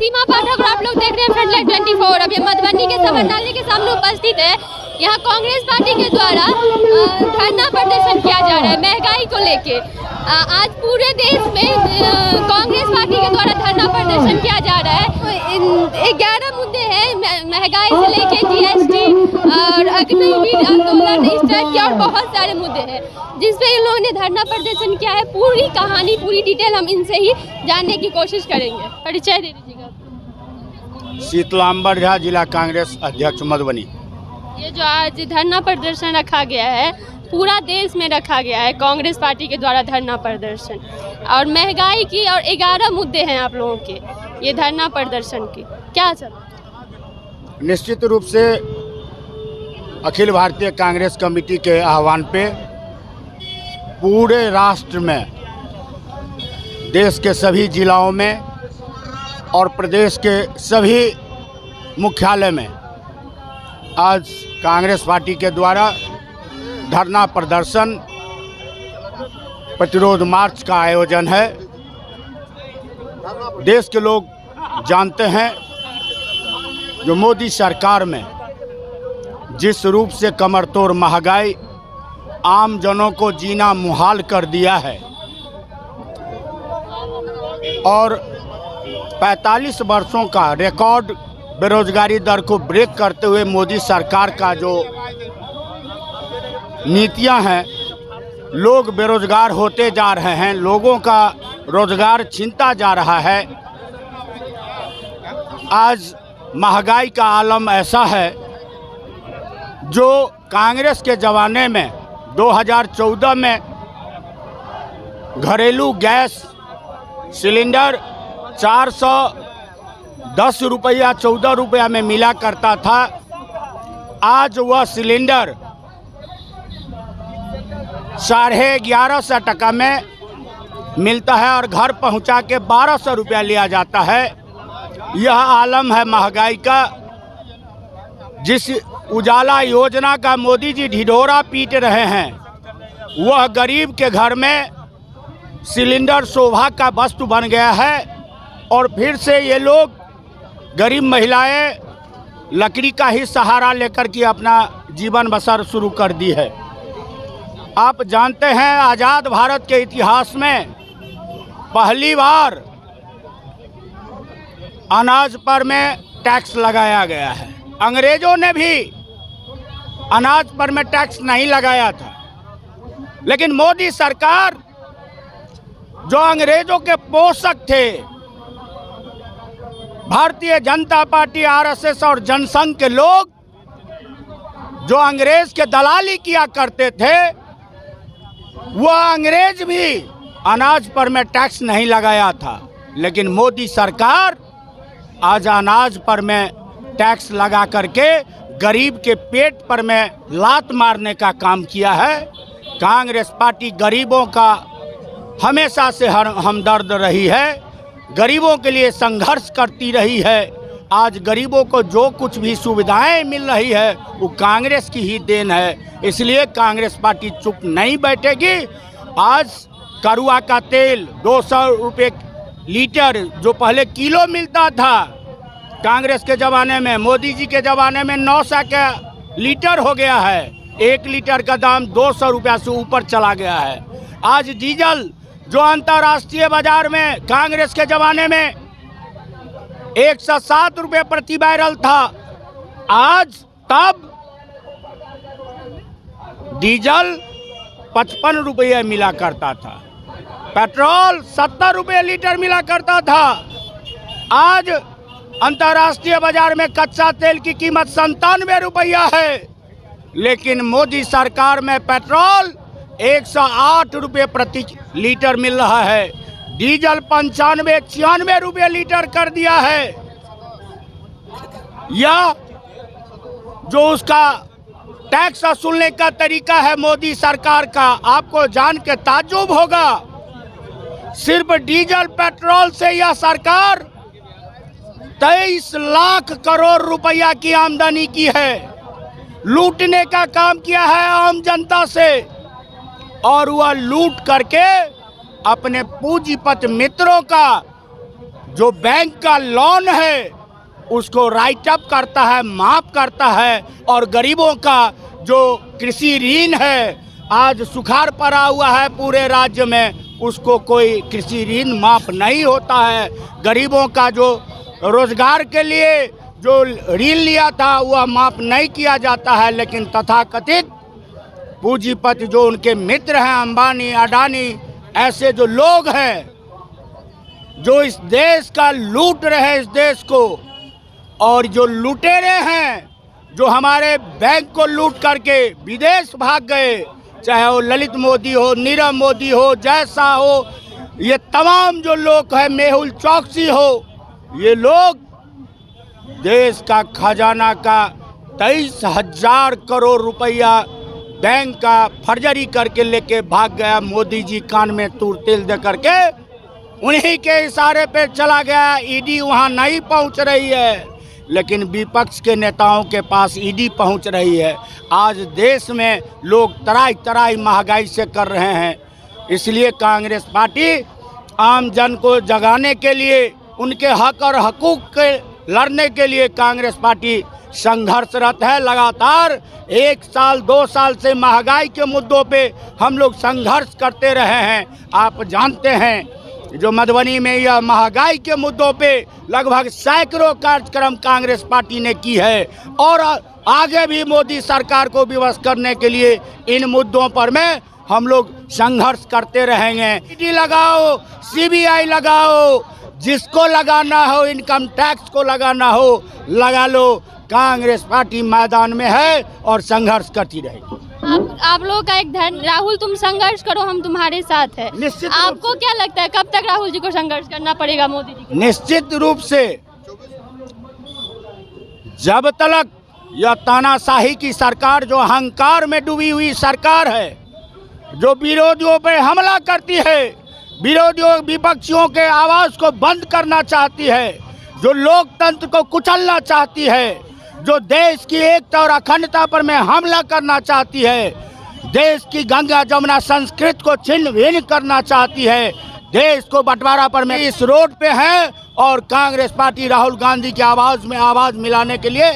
सीमा पाठक और आप लोग देख रहे हैं फ्रंटलाइन 24। अब ये मधुबनी के समरनाली के सामने उपस्थित है। यहाँ कांग्रेस पार्टी के द्वारा धरना प्रदर्शन किया जा रहा है महंगाई को लेके। आज पूरे देश में कांग्रेस पार्टी के द्वारा धरना प्रदर्शन किया जा रहा है। 11 मुद्दे हैं, महंगाई से लेके जीएसटी और अग्निवीर आंदोलन, स्ट्राइक और बहुत सारे मुद्दे हैं जिस पे इन लोगों ने धरना प्रदर्शन किया है। पूरी कहानी, पूरी डिटेल हम इनसे ही जानने की कोशिश करेंगे। परिचय दे दीजिएगा। शीतलांबर झा, जिला कांग्रेस अध्यक्ष मधुबनी। ये जो आज धरना प्रदर्शन रखा गया है, पूरा देश में रखा गया है कांग्रेस पार्टी के द्वारा धरना प्रदर्शन, और महंगाई की और 11 मुद्दे हैं आप लोगों के ये धरना प्रदर्शन की, क्या सब? निश्चित रूप से अखिल भारतीय कांग्रेस कमेटी के आह्वान पे पूरे राष्ट्र में, देश के सभी जिलाओं में और प्रदेश के सभी मुख्यालय में आज कांग्रेस पार्टी के द्वारा धरना प्रदर्शन, प्रतिरोध मार्च का आयोजन है। देश के लोग जानते हैं जो मोदी सरकार में जिस रूप से कमर तोड़ महंगाई आम जनों को जीना मुहाल कर दिया है और 45 वर्षों का रिकॉर्ड बेरोजगारी दर को ब्रेक करते हुए मोदी सरकार का जो नीतियां हैं, लोग बेरोजगार होते जा रहे हैं, लोगों का रोजगार छीनता जा रहा है। आज महंगाई का आलम ऐसा है जो कांग्रेस के ज़माने में 2014 में घरेलू गैस सिलेंडर 410 रुपया 14 रुपया में मिला करता था, आज वह सिलेंडर 1150 टका में मिलता है और घर पहुंचा के 1200 रुपया लिया जाता है। यह आलम है महंगाई का। जिस उजाला योजना का मोदी जी ढिढोरा पीट रहे हैं, वह गरीब के घर में सिलेंडर शोभा का वस्तु बन गया है और फिर से ये लोग गरीब महिलाएं लकड़ी का ही सहारा लेकर के अपना जीवन बसर शुरू कर दी है। आप जानते हैं आज़ाद भारत के इतिहास में पहली बार अनाज पर में टैक्स लगाया गया है। अंग्रेजों ने भी अनाज पर में टैक्स नहीं लगाया था, लेकिन मोदी सरकार जो अंग्रेजों के पोषक थे, भारतीय जनता पार्टी, आरएसएस और जनसंघ के लोग जो अंग्रेज के दलाली किया करते थे, वह अंग्रेज भी अनाज पर में टैक्स नहीं लगाया था, लेकिन मोदी सरकार आज अनाज पर में टैक्स लगा करके गरीब के पेट पर में लात मारने का काम किया है। कांग्रेस पार्टी गरीबों का हमेशा से हमदर्द रही है, गरीबों के लिए संघर्ष करती रही है। आज गरीबों को जो कुछ भी सुविधाएं मिल रही है वो कांग्रेस की ही देन है, इसलिए कांग्रेस पार्टी चुप नहीं बैठेगी। आज करुआ का तेल 200 रुपये लीटर जो पहले किलो मिलता था कांग्रेस के ज़माने में, मोदी जी के ज़माने में 900 का लीटर हो गया है। 1 लीटर का दाम 200 रुपया से ऊपर चला गया है। आज डीजल जो अंतर्राष्ट्रीय बाजार में कांग्रेस के ज़माने में 107 रुपये प्रति बैरल था, आज तब डीजल 55 रुपये मिला करता था, पेट्रोल 70 रुपये लीटर मिला करता था। आज अंतर्राष्ट्रीय बाजार में कच्चा तेल की कीमत 97 रुपया है, लेकिन मोदी सरकार में पेट्रोल 108 रुपये प्रति लीटर मिल रहा है, डीजल 95-96 रुपये लीटर कर दिया है। यह जो उसका टैक्स वसूलने का तरीका है मोदी सरकार का, आपको जान के ताज्जुब होगा। सिर्फ डीजल पेट्रोल से यह सरकार 23 लाख करोड़ रुपया की आमदनी की है, लूटने का काम किया है आम जनता से, और वह लूट करके अपने पूंजीपति मित्रों का जो बैंक का लोन है उसको राइट अप करता है, माफ करता है, और गरीबों का जो कृषि ऋण है, आज सुखाड़ पड़ा हुआ है पूरे राज्य में, उसको कोई कृषि ऋण माफ नहीं होता है। गरीबों का जो रोजगार के लिए जो ऋण लिया था वह माफ नहीं किया जाता है। लेकिन तथाकथित पूंजीपति जो उनके मित्र हैं, अंबानी, अडानी, ऐसे जो लोग हैं जो इस देश का लूट रहे हैं, इस देश को, और जो लुटेरे हैं जो हमारे बैंक को लूट करके विदेश भाग गए, चाहे वो ललित मोदी हो, नीरव मोदी हो, जैसा हो, ये तमाम जो लोग हैं, मेहुल चौकसी हो, ये लोग देश का खजाना का 23,000 करोड़ रुपया बैंक का फर्जरी करके लेके भाग गया। मोदी जी कान में तूर तेल दे करके उन्हीं के इशारे पे चला गया। ईडी वहाँ नहीं पहुँच रही है, लेकिन विपक्ष के नेताओं के पास ईडी पहुँच रही है। आज देश में लोग तराई तराई महंगाई से कर रहे हैं। इसलिए कांग्रेस पार्टी आम जन को जगाने के लिए, उनके हक और हकूक़ के लड़ने के लिए कांग्रेस पार्टी संघर्षरत है। लगातार 1 साल 2 साल से महंगाई के मुद्दों पे हम लोग संघर्ष करते रहे हैं। आप जानते हैं जो मधुबनी में यह महंगाई के मुद्दों पे लगभग सैकड़ों कार्यक्रम कांग्रेस पार्टी ने की है, और आगे भी मोदी सरकार को विवश करने के लिए इन मुद्दों पर में हम लोग संघर्ष करते रहेंगे। ईडी लगाओ, सीबीआई लगाओ, जिसको लगाना हो, इनकम टैक्स को लगाना हो लगा लो। कांग्रेस पार्टी मैदान में है और संघर्ष करती रहेगी। आप लोग का एक धर्म, राहुल तुम संघर्ष करो, हम तुम्हारे साथ हैं। निश्चित आपको क्या लगता है कब तक राहुल जी को संघर्ष करना पड़ेगा मोदी जी को? निश्चित रूप से जब तक यह तानाशाही की सरकार, जो अहंकार में डूबी हुई सरकार है, जो विरोधियों पे हमला करती है, विरोधियों विपक्षियों के आवाज को बंद करना चाहती है, जो लोकतंत्र को कुचलना चाहती है, जो देश की एकता और अखंडता पर में हमला करना चाहती है, देश की गंगा जमुना संस्कृति को छिन्न भिन्न करना चाहती है, देश को बंटवारा पर में इस रोड पे है। और कांग्रेस पार्टी राहुल गांधी की आवाज में आवाज मिलाने के लिए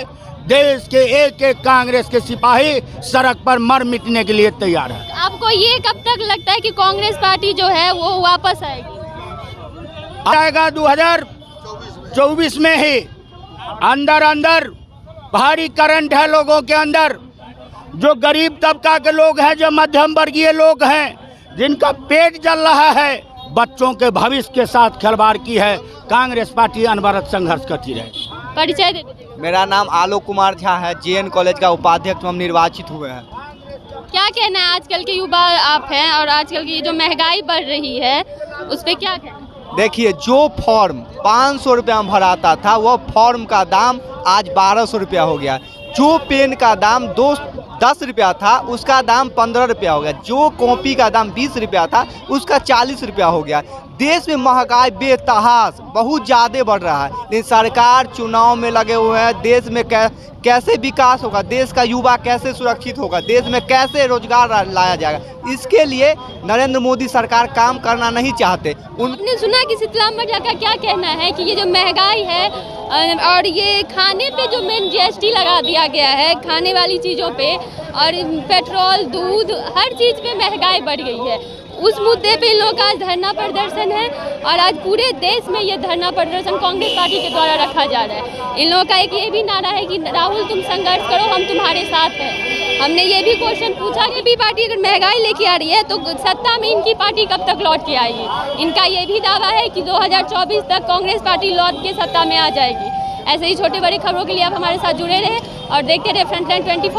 देश के एक एक कांग्रेस के सिपाही सड़क पर मर मिटने के लिए तैयार है। आपको ये कब तक लगता है कि कांग्रेस पार्टी जो है वो वापस आएगी? आएगा 2024 में ही। अंदर भारी करंट है लोगों के अंदर। जो गरीब तबका के लोग हैं, जो मध्यम वर्गीय लोग हैं, जिनका पेट जल रहा है, बच्चों के भविष्य के साथ खिलवाड़ की है। कांग्रेस पार्टी अनवरत संघर्ष करती रहे। परिचय दे दीजिए। मेरा नाम आलोक कुमार झा है, जेएन कॉलेज का उपाध्यक्ष हम निर्वाचित हुए हैं। क्या कहना है, आजकल के युवा आप हैं और आजकल की जो महंगाई बढ़ रही है उस पर क्या कहना? देखिए, जो फॉर्म 500 रुपया में भराता था, वह फॉर्म का दाम आज 1200 रुपया हो गया। जो पेन का दाम 10 रुपया था, उसका दाम 15 रुपया हो गया। जो कॉपी का दाम 20 रुपया था, उसका 40 रुपया हो गया। देश में महंगाई बेतहाश बहुत ज़्यादा बढ़ रहा है, लेकिन सरकार चुनाव में लगे हुए हैं। देश में कैसे विकास होगा, देश का युवा कैसे सुरक्षित होगा, देश में कैसे रोजगार लाया जाएगा, इसके लिए नरेंद्र मोदी सरकार काम करना नहीं चाहते। आपने सुना कि शीतला मजा का क्या कहना है कि ये जो महंगाई है और ये खाने पे जो मेन जीएसटी लगा दिया गया है, खाने वाली चीज़ों पे, और पेट्रोल, दूध, हर चीज़ पे महंगाई बढ़ गई है। उस मुद्दे पे इन लोगों का आज धरना प्रदर्शन है और आज पूरे देश में ये धरना प्रदर्शन कांग्रेस पार्टी के द्वारा रखा जा रहा है। इन लोगों का एक ये भी नारा है कि राहुल तुम संघर्ष करो, हम तुम्हारे साथ हैं। हमने ये भी क्वेश्चन पूछा कि भी पार्टी अगर महंगाई लेके आ रही है तो सत्ता में इनकी पार्टी कब तक लौट के आएगी। इनका ये भी दावा है कि 2024 तक कांग्रेस पार्टी लौट के सत्ता में आ जाएगी। ऐसे ही छोटे बड़े खबरों के लिए आप हमारे साथ जुड़े रहे और देखते रहे फ्रंटलाइन 24।